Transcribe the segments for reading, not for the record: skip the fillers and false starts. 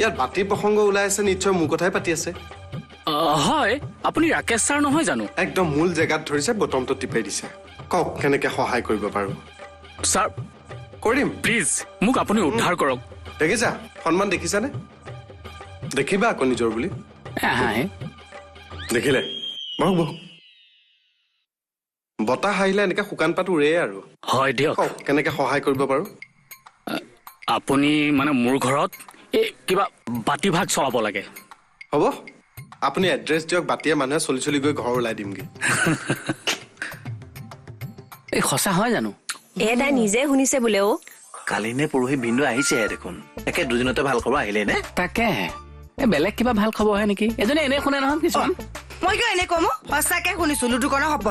ইয়াত বাতিৰ প্ৰসংগ ওলাই আছে নিশ্চয় মোৰ কথাই পাতি আছে হয় আপুনি ৰাকেশ ছাৰ নহয় জানো একদম মূল জেগাত ধৰিছে বটমটো টিপাই দিছে কওক কেনেকে সহায় কৰিব পাৰো ছাৰ কৰিম প্লিজ মোক আপুনি উদ্ধাৰ কৰক দেখিছা সন্মান দেখিছানে দেখিবা আকৌ নিজৰ বুলি দেখিলে বহক বহক বতাহ আহিলে এনেকে শুকান পাত উৰে আৰু হয় দিয়ক কওক কেনেকে সহায় কৰিব পাৰো আপুনি মানে মোৰ ঘৰত এই কিবা বাতি ভাগ চলাব লাগে হ'ব আপুনি এড্ৰেছ দিয়ক বাতিয়ে মানুহে চলি গৈ ঘৰ ওলাই দিমগে এই সঁচা হয় জানো তাই নিজে শুনিছে বোলে অ কালি নে পৰহি বিন্দু আহিছেহে দেখোন একে দুদিনতে ভাল খবৰ আহিলে নে তাকে বেলেগ কিবা ভাল খবৰ হয় নেকি এজনে এনে শুনে নহয় কিছুমান মই কিয় এনে কম সঁচাকে শুনিছো লুডুকণৰ শব্দ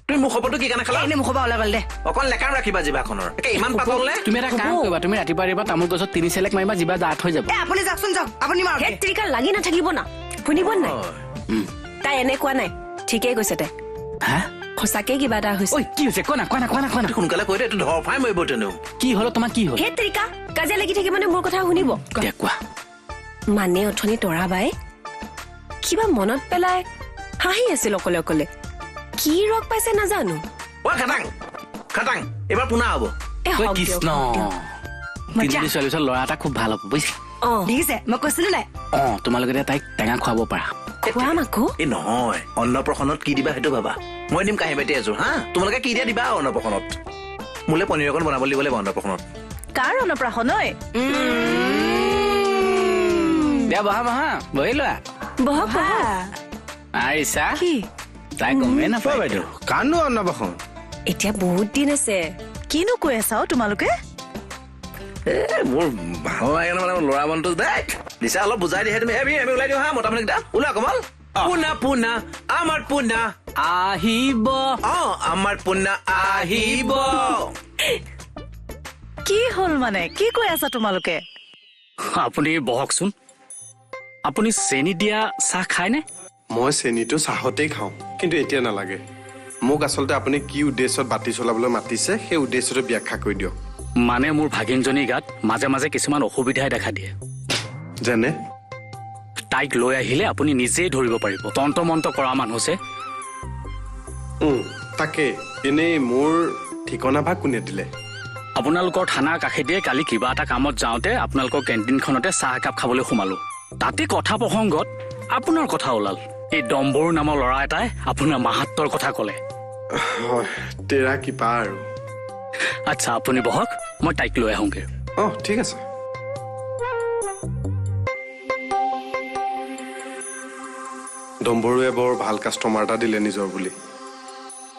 তুমি মোৰ খবৰটো কি কাৰণে খালা এনে মুখৰ পৰা ওলাই গ'ল দে অকল লেকাৰ ৰাখিবা জিভাখনৰ একে ইমান পাতল নে তুমি এটা কাম কৰিবা তুমি ৰাতিপুৱা ৰাতিপুৱা তামোল গছত 3 চেলেক মাৰিবা জিভা ডাঠ হৈ যাব আপুনি যাওকচোন যাওক আপুনি মাৰক সেই ত্ৰিকা লাগি নাথাকিব না শুনিব নাই তাই এনে কোৱা নাই ঠিকেই কৈছে তাই হা সঁচাকে কিবা এটা হৈছে ঐ কি হৈছে কোৱা না সোনকালে কৈ দে এইটো ধৰফাই মৰিব তেনো কি হলো তোমাৰ কি হল সেই ত্ৰিকা কাজিয়া লাগি থাকি মানে মোৰ কথা শুনিব দে কোৱা মানে অথনি তৰা বাই কিবা মনত পেলাই হাঁহি আছিল অকলে অকলে কি ৰগ পাইছে নাজানো ঐ খাটাং এবাৰ পুনা হ'ব এ ঐ হওক দিয়ক, কৃষ্ণ দিয়ক। তিনিজনী ছোৱালী ওচৰত ল'ৰা এটা খুব ভাল হ'ব বুজিছা অ দেখিছে মই কৈছিলো নাই তোমালোকে তাইক টেঙা খুৱাব পাৰা খুৱাম আকৌ এই নহয় অন্নপ্ৰসনত কি দিবা সেইটো ভাবা মই দিম কাঁহী বাতি এযোৰ হা তোমালোকে কি দিয়া দিবা অন্নপ্ৰসনত মোলে পনীৰ অকণ বনাব দিব লাগিব অন্নপ্ৰসনত কাৰ অন্নপ্ৰাশন ঐ দিয়া বহা বহি লোৱা বহক বহক আৰিছা কি তাই গমেই নাপায় বাইদেউ কানো অন্নপ্ৰসন এতিয়া বহুত দিন আছে কিনো কৈ আছা তোমালোকে মোৰ ভাল লাগে মানে ল'ৰা মানুহটো দিছা অলপ বুজাই দিয়ে তুমি আমি ওলাই দিওঁ হা মতা মানুহকেইটা ওলা কমল পুনা আমাৰ পুনা আহিব আমাৰ পুনা আহিব কি হ'ল মানে কি কৈ আছা তোমালোকে আপুনি বহকচোন আপুনি চেনি দিয়া চাহ খায়নে মই চেনিটো চাহতেই খাওঁ কিন্তু এতিয়া নালাগে মোক আচলতে আপুনি কি উদ্দেশ্যত বাতি চলাবলৈ মাতিছে সেই উদ্দেশ্যটো ব্যাখ্যা কৰি দিয়ক মানে মোৰ ভাগিনজনীৰ গাত মাজে মাজে কিছুমান অসুবিধাই দেখা দিয়ে যেনে তাইক লৈ আহিলে আপুনি নিজেই ধৰিব পাৰিব তন্ত্ৰ কৰা মানুহ যে তাকে এনেই মোৰ ঠিকনা ভাগ কোনে দিলে আপোনালোকৰ থানাৰ কাষেদিয়ে কালি কিবা এটা কামত যাওঁতে আপোনালোকৰ কেণ্টিনখনতে চাহ একাপ খাবলৈ সোমালো তাতে কথা প্ৰসংগত আপোনাৰ কথা ওলাল এই ডম্বৰু নামৰ ল'ৰা এটাই আপোনাৰ মাহাত্মৰ কথা ক'লে হয় তেৰা কিবা আৰু আচ্ছা আপুনি বহক মই তাইক লৈ আহোঁগে ঠিক আছে ডম্বৰুৱে বৰ ভাল কাষ্টমাৰ এটা দিলে নিজৰ বুলি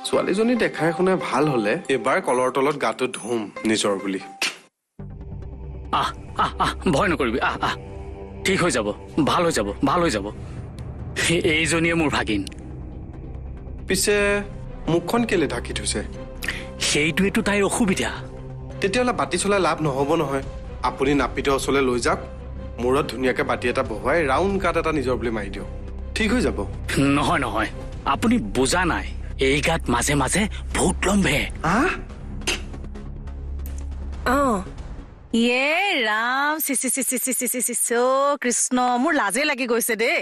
ছোৱালীজনী দেখাই শুনাই ভাল হলে এবাৰ কলৰ তলত গাটো ধুম নিজৰ বুলি আহ ভয় নকৰিবি আহ ঠিক হৈ যাব ভাল হৈ যাব এইজনীয়ে মোৰ ভাগিন পিছে মুখখন কেলে ঢাকি থৈছে সেইটোৱেতো তাইৰ অসুবিধা তেতিয়াহ'লে বাতি চলাই লাভ নহ'ব নহয় আপুনি নাপিতৰ ওচৰলৈ লৈ যাওক মূৰত ধুনীয়াকে বাতি এটা বহুৱাই ৰাউণ্ড কাট এটা নিজৰ বুলি মাৰি দিয়ক ঠিক হৈ যাব নহয় আপুনি বুজা নাই এই গাত মাজে মাজে ভূত লম্ভে ইয়ে ৰাম কৃষ্ণ মোৰ লাজে লাগি গৈছে দেই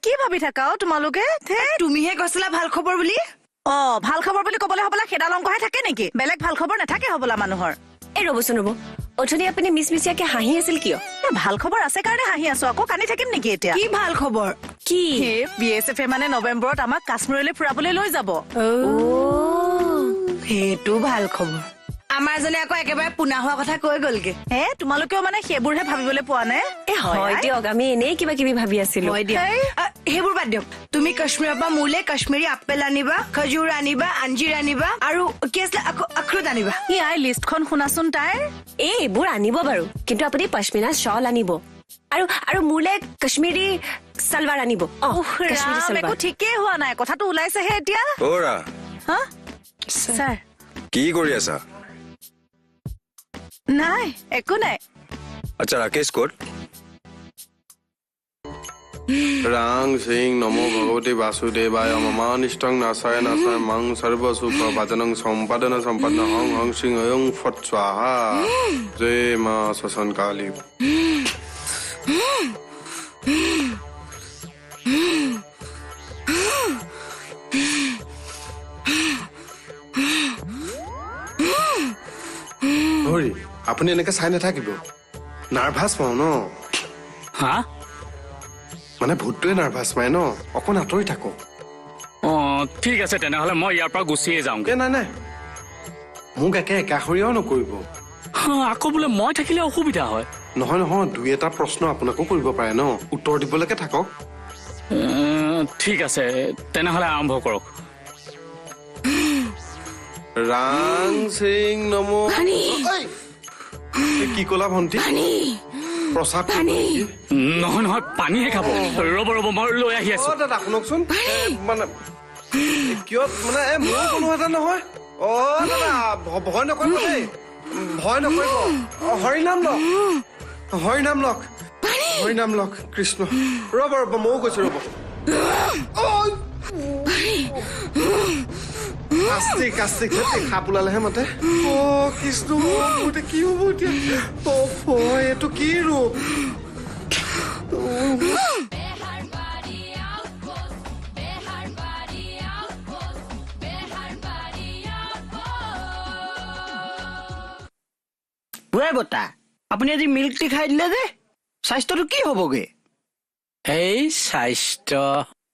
কি ভাবি থাকা তোমালোকে তুমিহে কৈছিলা ভাল খবৰ বুলি ভাল খবৰ বুলি কবলৈ হবলা খেদাল অংকহে থাকে নেকি বেলেগ ভাল খবৰ নাথাকে হবলা মানুহৰ এই ৰ'বচোন ৰ'ব অথনি আপুনি মিছমিছিয়াকে হাঁহি আছিল কিয় ভাল খবৰ আছে কাৰণে হাঁহি আছো আকৌ কান্দি থাকিম নেকি এতিয়া কি ভাল খবৰ কি BSF মানে নৱেম্বৰত আমাক কাশ্মীৰলৈ ফুৰাবলৈ লৈ যাব সেইটো ভাল খবৰ আমাৰ জনে আকৌ একেবাৰে পুনা হোৱা কথা কৈ গ'লগে তোমালোকেও মানে সেইবোৰহে ভাবিবলৈ পোৱা নাই হয় দিয়ক আমি এনেই কিবা কিবি ভাবি আছিলো সেইবোৰ বাদ দিয়ক তুমি কাশ্মীৰৰ পৰা মোলে কাশ্মীৰী আপেল আনিবা খজুৰ আনিবা আঞ্জিৰ আনিবা আৰু কি আছিলে আখৰোট আনিবা লিষ্টখন শুনাচোন তাইৰ এইবোৰ আনিব বাৰু কিন্তু আপুনি পশ্মিনা শ্বল আনিব আৰু মোলে কাশ্মীৰী সালৱাৰ আনিব কাশ্মীৰী একো ঠিকেই হোৱা নাই কথাটো ওলাইছেহে এতিয়া ছাৰ কি কৰি আছা নাই একো নাই আচ্ছা ৰাকেশ ক'ত ৰাং সিং নমো ভগৱতী বাসুদেৱায় মমানিষ্টং নাচায় মাং সৰ্বসুখ ভাজনং সম্পাদন হং হং সিং অয়ং ফট স্বাহা জয় মা শশন কালী হৰি আপুনি এনেকে চাই নাথাকিব নাৰ্ভাছ পাওঁ ন হা মানে ভূতটোৱে নাৰ্ভাছ পায় ন অকণ আঁতৰি থাকক ঠিক আছে তেনেহ'লে মই ইয়াৰ পৰা গুচিয়ে যাওঁগে নাই নাই মোক একে একাষৰীয়াও নকৰিব আকৌ বোলে মই থাকিলে অসুবিধা হয় নহয় নহয় দুই এটা প্ৰশ্ন আপোনাকো কৰিব পাৰে ন উত্তৰ দিবলৈকে থাকক ঠিক আছে তেনেহ'লে আৰম্ভ কৰক ৰাং সিং নমো কি ক'লা ভণ্টি প্ৰসাদ নহয় নহয় পানীহে খাব ৰ'ব মই লৈ আহি আছো দাদা শুনকচোন মানে কিয় মানে মোৰ কোনো এটা নহয় দাদা ভয় নকৰিব দেই ভয় নকৰিব হৰিনাম লওক হৰিনাম লওক হৰিনাম লওক কৃষ্ণ ৰ'ব ময়ো কৈছো ৰ'ব কাস্তিক কাস্তিক সাপ ওলালেহে মাতে কৃষ্ণ মোৰ কি হ'ব এতিয়া এইটো কি ৰূপ বুঢ়াই বতা আপুনি আজি মিল্ক টি খাই দিলে যে স্বাস্থ্যটো কি হ'বগে এই স্বাস্থ্য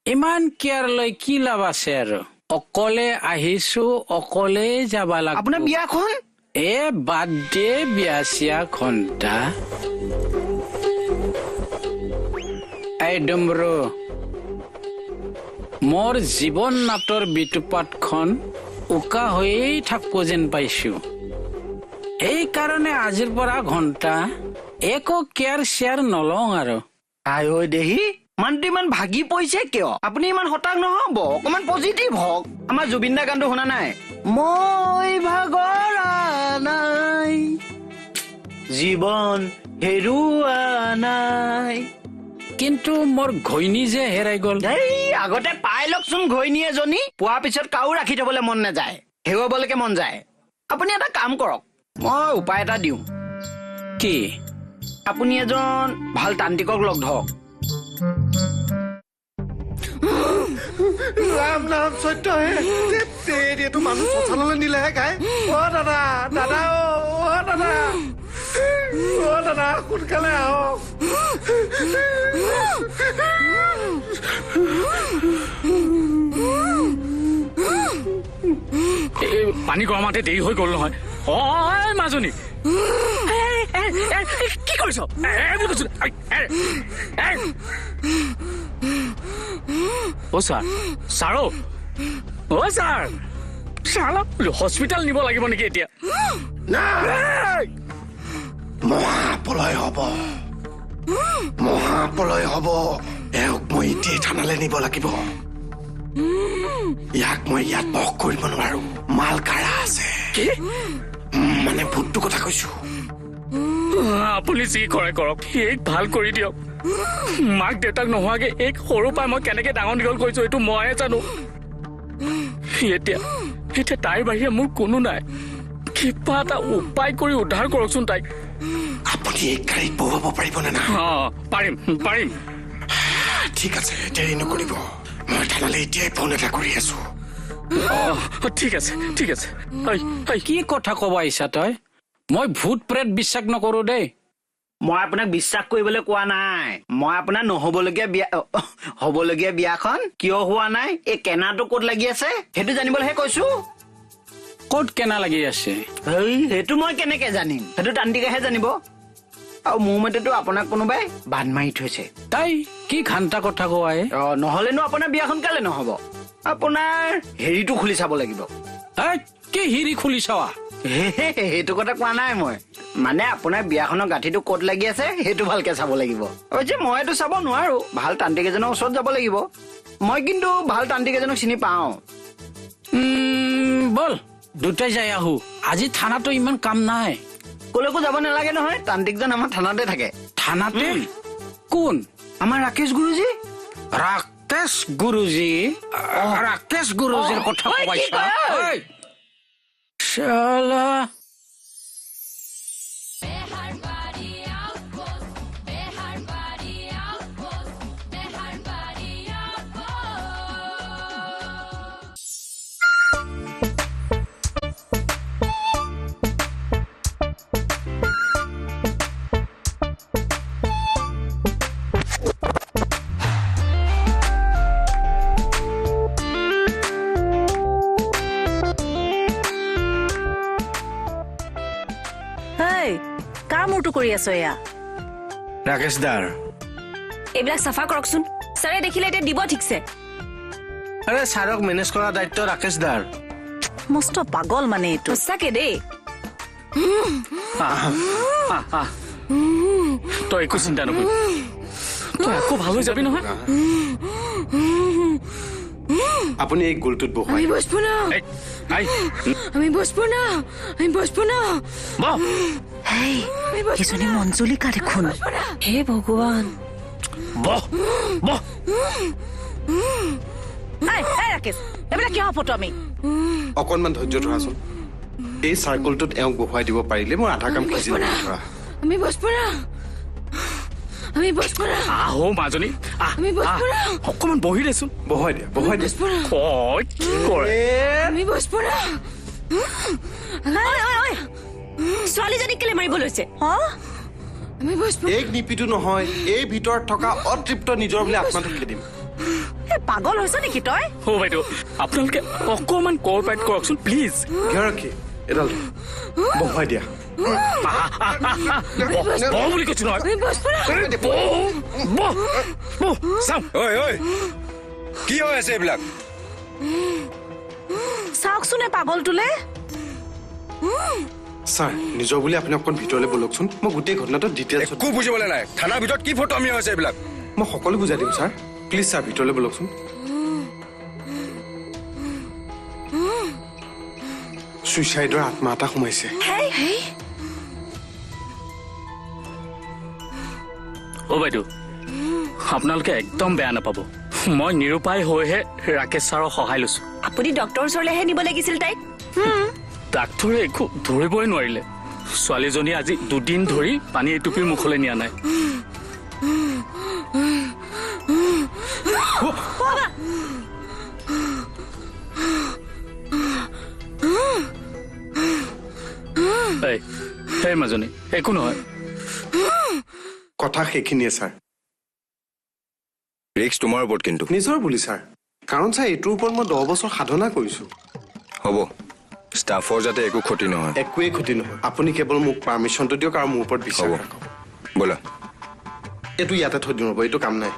ইমান কেয়াৰ লৈ কি লাভ আছে আৰু অকলে আহিছো অকলে যাবা লাগিব আপোনাৰ বিয়াখন বাদ দে বিয়া চিয়া ঘণ্টা এই ডুমৰু মোৰ জীৱন নাটৰ বিতুপাতখন উকা হৈয়ে থাকিব যেন পাইছো এই কাৰণে আজিৰ পৰা ঘণ্টা একো কেয়াৰ শ্বেয়াৰ নলওঁ আৰু আই ঐ দেহি মানুহটো ইমান ভাগি পৰিছে কিয় আপুনি ইমান হতাশ নহব অকমান পজিটিভ হওক আমাৰ জুবিন দা গানটো শুনা নাই মই ভাগৰা নাই জীৱন হেৰুৱা নাই কিন্তু মোৰ ঘৈণী যে হেৰাই গ'ল এই আগতে পাই লওকচোন ঘৈণী এজনী পোৱাৰ পিছত কাও ৰাখি থবলৈ মন নাযায় হেৰুৱাবলৈকে মন যায় আপুনি এটা কাম কৰক মই উপায় এটা দিওঁ কি আপুনি এজন ভাল তান্ত্ৰিকক লগ ধৰক ৰাম নাম সত্য হে এইটো মানুহ শ্মশানলৈ নিলেহে খাই দাদা দাদা দাদা দাদা সোনকালে আহক পানী গৰমাতে দেৰি হৈ গ'ল নহয় মাজনী কি কৰিছ ছাৰ হস্পিটেল নিব লাগিব নেকি এতিয়া মহাপলয় হব এওঁক মই এতিয়াই থানালৈ নিব লাগিব ইয়াক মই ইয়াত বস কৰিব নোৱাৰো মাল কাঢ়া আছে মানে ভূতটো কথা কৈছো আপুনি যি কৰে কৰক এইক ভাল কৰি দিয়ক মাক দেউতাক নোহোৱাকে এইক সৰু পাই মই কেনেকে ডাঙৰ দীঘল কৰিছো এইটো মইহে জানো এতিয়া তাইৰ বাহিৰে মোৰ কোনো নাই কিবা এটা উপায় কৰি উদ্ধাৰ কৰকচোন তাইক আপুনি এই গাড়ীত বহুৱাব পাৰিবনে না পাৰিম ঠিক আছে দেৰি নকৰিব মই থানালৈ এতিয়াই ফোন এটা কৰি আছো ঠিক আছে কি কথা কব আহিছা তই মই ভূত প্ৰেত বিশ্বাস নকৰো দেই মই আপোনাক বিশ্বাস কৰিবলৈ কোৱা নাই মই আপোনাৰ হবলগীয়া বিয়াখন কিয় হোৱা নাই এই কেনাটো ক'ত লাগি আছে সেইটো জানিবলৈহে কৈছো ক'ত কেনা লাগি আছে সেইটো মই কেনেকে জানিম সেইটো তান্ত্ৰিকেহে জানিব আৰু মোৰ মতেতো আপোনাক কোনোবাই বান্ধ মাৰি থৈছে তাই কি ঘান্টা কথা কোৱাই নহলেনো আপোনাৰ বিয়াখন কেলে নহব আপোনাৰ হেৰিটো খুলি চাব লাগিব কি হিৰি খুলি চাৱা সেইটো কথা কোৱা নাই মই মানে আপোনাৰ বিয়াখনৰ গাঁঠিটো ক'ত লাগি আছে সেইটো ভালকে চাব লাগিব যে মইতো চাব নোৱাৰো ভাল তান্ত্ৰিক এজনৰ ওচৰত যাব লাগিব মই কিন্তু ভাল তান্ত্ৰিক এজনক চিনি পাওঁ বল দুটাই যাই আহো আজি থানাতো ইমান কাম নাই কলৈকো যাব নালাগে নহয় তান্ত্ৰিকজন আমাৰ থানাতে থাকে থানাতে কোন আমাৰ ৰাকেশ গুৰুজী ৰাকেশ গুৰুজীৰ কথা কৈছা শালা ঐ কাৰ মূৰটো কৰি আছ এয়া ৰাকেশ দাৰ এইবিলাক চাফা কৰকচোন ছাৰে দেখিলে এতিয়া দিব ঠিকছে আৰে ছাৰক মেনেজ কৰা দায়িত্ব ৰাকেশ দাৰ মস্ত পাগল মানে এইটো সঁচাকে দেই তই একো চিন্তা নকৰিবি তই আকৌ ভাল হৈ যাবি নহয় আপুনি এই গোলটোত বহুৱাই বসবো না এই, আই, আমি বসবো না বহ। কিজনী মঞ্জুলিকা দেখোন হে ভগৱান বহ, বহ। ৰাকেশ এইবিলাক কিয় ফটো আমি অকণমান ধৈৰ্য ধৰাচোন এই চাৰ্কলটোত এওঁক বহুৱাই দিব পাৰিলে মোৰ আধা কাম খুজি ধৰা আমি বসবো না আহো মাজনী আহ, আমি বহিব আহ। না। অকমান বহি দেচোন বহুৱাই দিয়া অ কি কৰে আমি বসবো না ছোৱালীজনীক কেলে মাৰিব লৈছে আমি বসবো এই নিপিটো নহয় এই ভিতৰত থকা অতৃপ্ত নিজৰ বুলি আত্মাটো খেদিম পাগল হৈছ নেকি তই অ বাইদেউ আপোনালোকে অকমান কোঅপাৰেট কৰকচোন প্লিজ গৰাকী এডাল বহুৱাই দিয়া বহ বুলি কৈছো নহয় আমি বসবো না বহ, বহ, চাওঁ ঐ ঐ কি হৈ আছে এইবিলাক চাওকচোন এই পাগলটোলে ছাৰ নিজৰ বুলি আপুনি অকণ ভিতৰলৈ বলকচোন মই গোটেই ঘটনাটো ডিটেইলছত একো বুজিবলৈ নাই থানাৰ ভিতৰত কি ফটো আমি হৈছে এইবিলাক মই সকলো বুজাই দিম ছাৰ প্লিজ ছাৰ ভিতৰলৈ বলকচোন ছুইচাইডৰ আত্মা এটা সোমাইছে অ বাইদেউ আপোনালোকে একদম বেয়া নাপাব মই নিৰুপায় হৈহে ৰাকেশ ছাৰৰ সহায় লৈছো আপুনি ডক্টৰৰ ওচৰলৈহে নিব লাগিছিল তাইক ডাক্তৰে একো ধৰিবই নোৱাৰিলে ছোৱালীজনী আজি 2 দিন ধৰি পানী এটুপিৰ মুখলৈ নিয়া নাই এই মাজনী একো নহয় কথা সেইখিনিয়ে ছাৰ ৰিক্স তোমাৰ ওপৰত কিন্তু নিজৰ বুলি ছাৰ কাৰণ ছাৰ এইটোৰ ওপৰত মই 10 বছৰ সাধনা কৰিছো হ'ব ষ্টাফৰ যাতে একো ক্ষতি নহয় একোৱেই ক্ষতি নহয় আপুনি কেৱল মোক পাৰ্মিশ্যনটো দিয়ক আৰু মোৰ ওপৰত বিশ্বাস হ'ব ৰাখক ব'লা এইটো ইয়াতে থৈ দিম ৰ'ব এইটো কাম নাই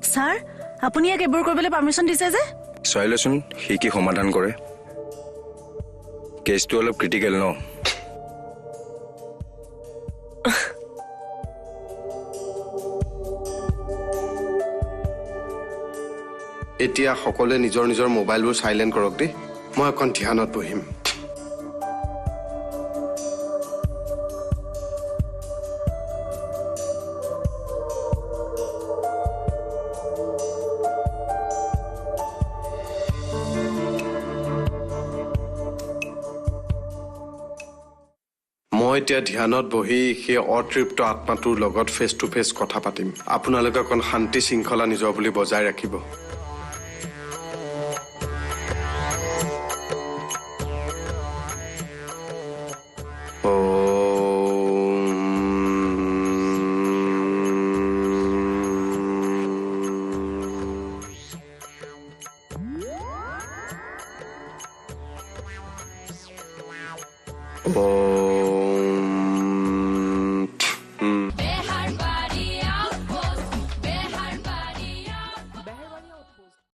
ছাৰ আপুনি ইয়াক এইবোৰ কৰিবলৈ পাৰ্মিশ্যন দিছে যে চাই লচোন সি কি সমাধান কৰে কেছটো অলপ ক্ৰিটিকেল ন এতিয়া সকলোৱে নিজৰ নিজৰ মোবাইলবোৰ চাইলেণ্ট কৰক দেই মই অকণ ধ্যানত বহিম মই এতিয়া ধ্যানত বহি সেই অতৃপ্ত আত্মাটোৰ লগত ফেচ টু ফেচ কথা পাতিম আপোনালোকে অকণ শান্তি শৃংখলা নিজৰ বুলি বজাই ৰাখিব Oh